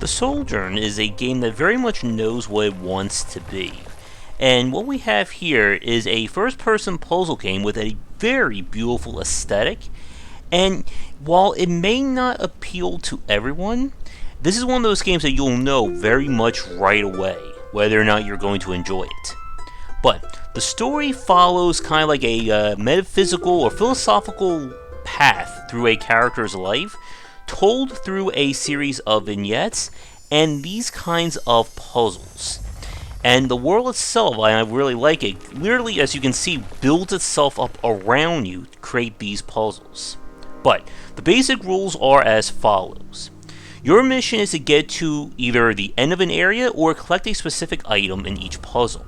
The Sojourn is a game that very much knows what it wants to be. And what we have here is a first-person puzzle game with a very beautiful aesthetic. And while it may not appeal to everyone, this is one of those games that you'll know very much right away whether or not you're going to enjoy it. But the story follows kind of like a metaphysical or philosophical path through a character's life, told through a series of vignettes and these kinds of puzzles. And the world itself, I really like it, literally, as you can see, builds itself up around you to create these puzzles. But the basic rules are as follows. Your mission is to get to either the end of an area or collect a specific item in each puzzle.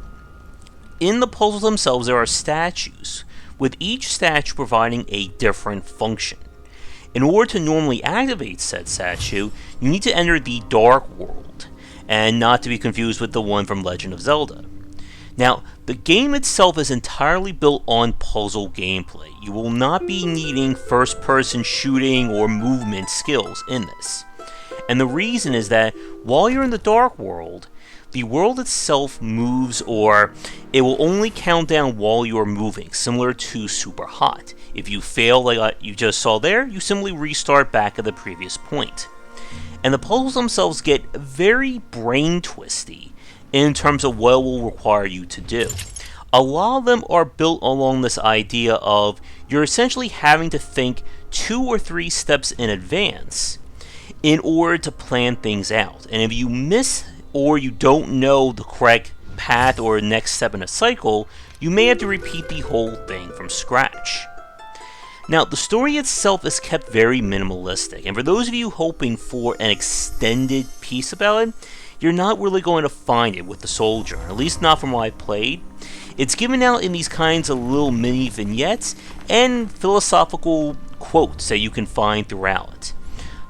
In the puzzles themselves, there are statues, with each statue providing a different function. In order to normally activate said statue, you need to enter the Dark World, and not to be confused with the one from Legend of Zelda. Now, the game itself is entirely built on puzzle gameplay. You will not be needing first-person shooting or movement skills in this. And the reason is that while you're in the Dark World, the world itself moves, or it will only count down while you're moving, similar to Super Hot. If you fail like you just saw there, you simply restart back at the previous point. And the puzzles themselves get very brain twisty in terms of what it will require you to do. A lot of them are built along this idea of you're essentially having to think 2 or 3 steps in advance in order to plan things out. And if you miss or you don't know the correct path or next step in a cycle, you may have to repeat the whole thing from scratch. Now, the story itself is kept very minimalistic, and for those of you hoping for an extended piece about it, you're not really going to find it with the Sojourn, at least not from what I've played. It's given out in these kinds of little mini vignettes and philosophical quotes that you can find throughout it.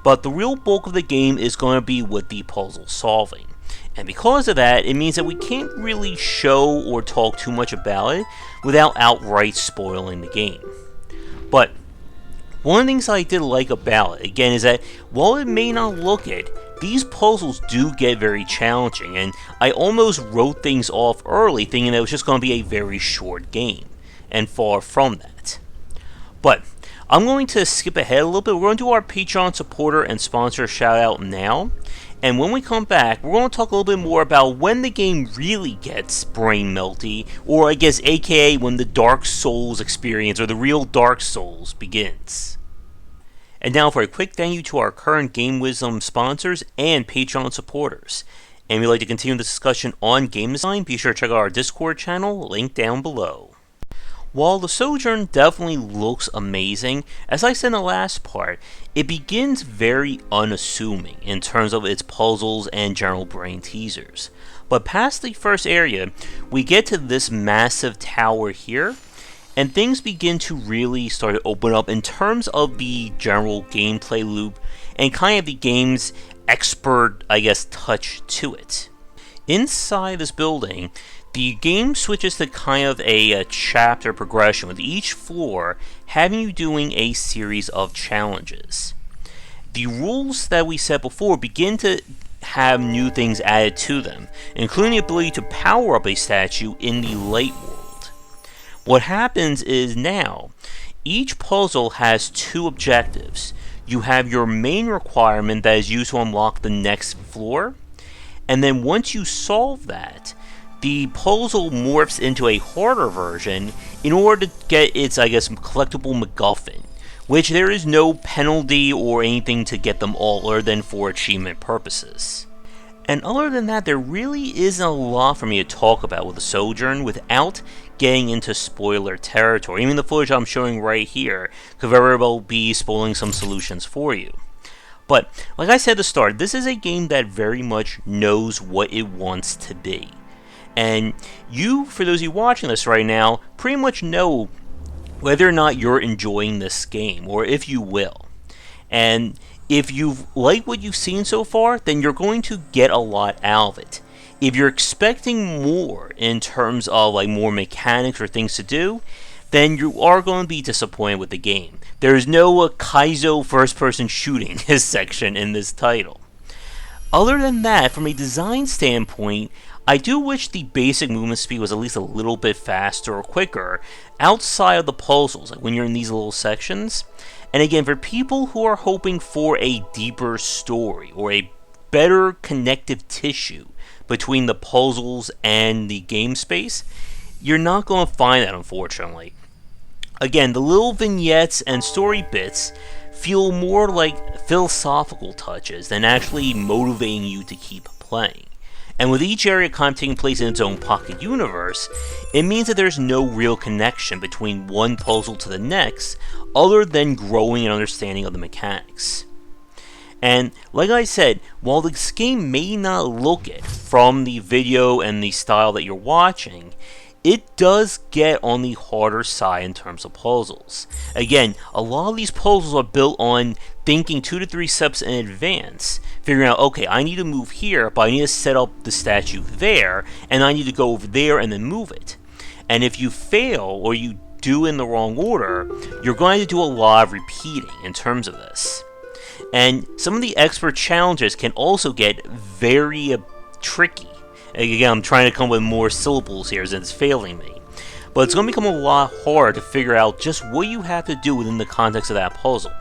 But the real bulk of the game is going to be with the puzzle solving. And because of that, it means that we can't really show or talk too much about it without outright spoiling the game. But one of the things I did like about it, again, is that while it may not look it, these puzzles do get very challenging, and I almost wrote things off early thinking that it was just going to be a very short game, and far from that. But I'm going to skip ahead a little bit. We're going to do our Patreon supporter and sponsor shout out now. And when we come back, we're going to talk a little bit more about when the game really gets brain melty, or I guess aka when the Dark Souls experience, or the real Dark Souls, begins. And now for a quick thank you to our current Game Wisdom sponsors and Patreon supporters. And if you'd like to continue the discussion on game design, be sure to check out our Discord channel, link down below. While the Sojourn definitely looks amazing, as I said in the last part, it begins very unassuming in terms of its puzzles and general brain teasers. But past the first area, we get to this massive tower here, and things begin to really start to open up in terms of the general gameplay loop and kind of the game's expert, I guess, touch to it. Inside this building, the game switches to kind of a chapter progression, with each floor having you doing a series of challenges. The rules that we said before begin to have new things added to them, including the ability to power up a statue in the light world. What happens is now, each puzzle has 2 objectives. You have your main requirement that is used to unlock the next floor, and then once you solve that, the puzzle morphs into a harder version in order to get its, I guess, collectible MacGuffin, which there is no penalty or anything to get them all other than for achievement purposes. And other than that, there really isn't a lot for me to talk about with the Sojourn without getting into spoiler territory. Even the footage I'm showing right here could very well be spoiling some solutions for you. But, like I said at the start, this is a game that very much knows what it wants to be. And you, for those of you watching this right now, pretty much know whether or not you're enjoying this game, or if you will. And if you've liked what you've seen so far, then you're going to get a lot out of it. If you're expecting more in terms of like more mechanics or things to do, then you are going to be disappointed with the game. There is no Kaizo first-person shooting section in this title. Other than that, from a design standpoint, I do wish the basic movement speed was at least a little bit faster or quicker outside of the puzzles, like when you're in these little sections. And again, for people who are hoping for a deeper story or a better connective tissue between the puzzles and the game space, you're not going to find that, unfortunately. Again, the little vignettes and story bits feel more like philosophical touches than actually motivating you to keep playing. And with each area kind of taking place in its own pocket universe, it means that there's no real connection between one puzzle to the next other than growing an understanding of the mechanics. And like I said, while this game may not look it from the video and the style that you're watching, it does get on the harder side in terms of puzzles. Again, a lot of these puzzles are built on thinking 2 to 3 steps in advance, figuring out, okay, I need to move here, but I need to set up the statue there, and I need to go over there and then move it. And if you fail, or you do in the wrong order, you're going to do a lot of repeating in terms of this. And some of the expert challenges can also get very tricky. Again, I'm trying to come up with more syllables here since it's failing me. But it's going to become a lot harder to figure out just what you have to do within the context of that puzzle.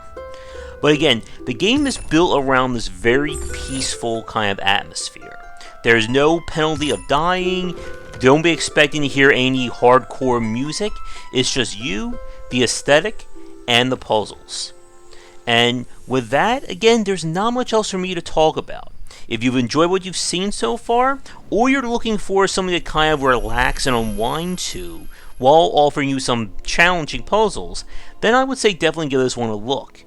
But again, the game is built around this very peaceful kind of atmosphere. There's no penalty of dying. Don't be expecting to hear any hardcore music. It's just you, the aesthetic, and the puzzles. And with that, again, there's not much else for me to talk about. If you've enjoyed what you've seen so far, or you're looking for something to kind of relax and unwind to, while offering you some challenging puzzles, then I would say definitely give this one a look.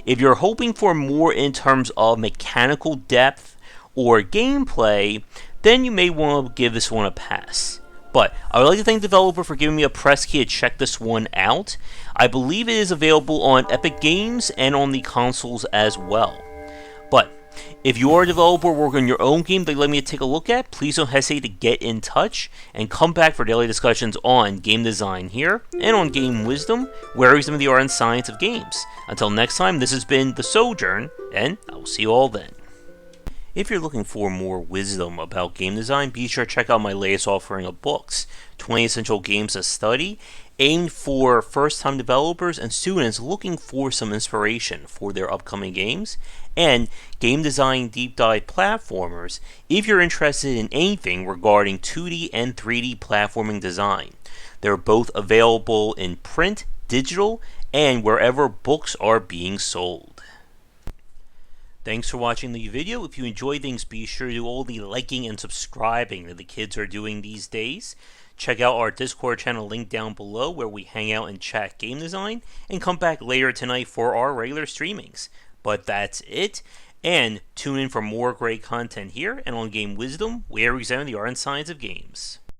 If you're hoping for more in terms of mechanical depth or gameplay, then you may want to give this one a pass. But I would like to thank the developer for giving me a press key to check this one out. I believe it is available on Epic Games and on the consoles as well. But if you are a developer working on your own game that you'd like me to take a look at, please don't hesitate to get in touch and come back for daily discussions on game design here and on game wisdom, where we examine the art and science of games. Until next time, this has been The Sojourn, and I will see you all then. If you're looking for more wisdom about game design, be sure to check out my latest offering of books, 20 Essential Games to Study, aimed for first-time developers and students looking for some inspiration for their upcoming games, and Game Design Deep Dive Platformers if you're interested in anything regarding 2D and 3D platforming design. They're both available in print, digital, and wherever books are being sold. Thanks for watching the video. If you enjoyed things, be sure to do all the liking and subscribing that the kids are doing these days. Check out our Discord channel linked down below where we hang out and chat game design, and come back later tonight for our regular streamings. But that's it, and tune in for more great content here and on Game Wisdom, where we examine the art and science of games.